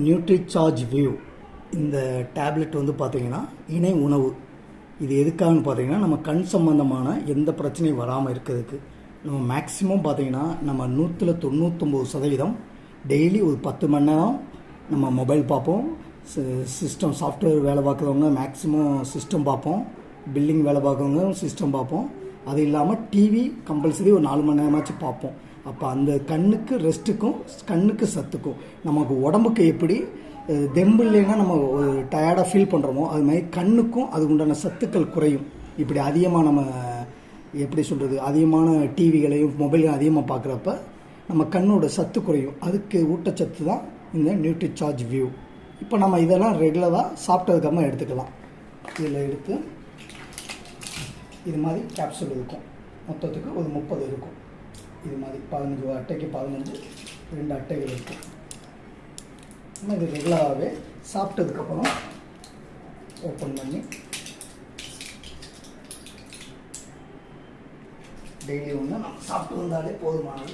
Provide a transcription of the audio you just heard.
Nutricharge view இந்த tablet வந்து பார்த்திங்கன்னா இணை உணவு. இது எதுக்காகன்னு பார்த்தீங்கன்னா நம்ம கண் சம்பந்தமான எந்த பிரச்சனையும் வராமல் இருக்கிறதுக்கு. நம்ம மேக்ஸிமம் பார்த்திங்கன்னா நம்ம 99% டெய்லி ஒரு 10 மணி நேரம் நம்ம மொபைல் பார்ப்போம். சிஸ்டம் சாஃப்ட்வேர் வேலை பார்க்குறவங்க மேக்ஸிமம் சிஸ்டம் பார்ப்போம். பில்லிங் வேலை பார்க்குறவங்க சிஸ்டம் பார்ப்போம். அது இல்லாமல் டிவி கம்பல்சரி ஒரு 4 மணி நேரமாச்சும் பார்ப்போம். அப்போ அந்த கண்ணுக்கு ரெஸ்ட்டுக்கும் கண்ணுக்கு சத்துக்கும் நமக்கு உடம்புக்கு எப்படி தெம்பு இல்லைன்னா நம்ம ஒரு டயர்டாக ஃபீல் பண்ணுறோமோ அது மாதிரி கண்ணுக்கும் அதுக்கு உண்டான சத்துக்கள் குறையும். இப்படி அதிகமாக நம்ம எப்படி சொல்கிறது, அதிகமான டிவிகளையும் மொபைலையும் அதிகமாக பார்க்குறப்ப நம்ம கண்ணோட சத்து குறையும். அதுக்கு ஊட்டச்சத்து தான் இந்த நியூட்ரிசார்ஜ் வியூ. இப்போ நம்ம இதெல்லாம் ரெகுலராக சாப்பிட்டதுக்கப்புறமா எடுத்துக்கலாம். இதில் எடுத்து இது மாதிரி கேப்சூல் இருக்கும். மொத்தத்துக்கு ஒரு 30 இருக்கும். இது மாதிரி 15 அட்டைக்கு 15 2 அட்டைகள் இருக்கும். நம்ம இது ரெகுலராகவே சாப்பிட்டதுக்கப்புறம் ஓப்பன் பண்ணி டெய்லி ஒன்று நம்ம சாப்பிட்டு வந்தாலே போதுமானது.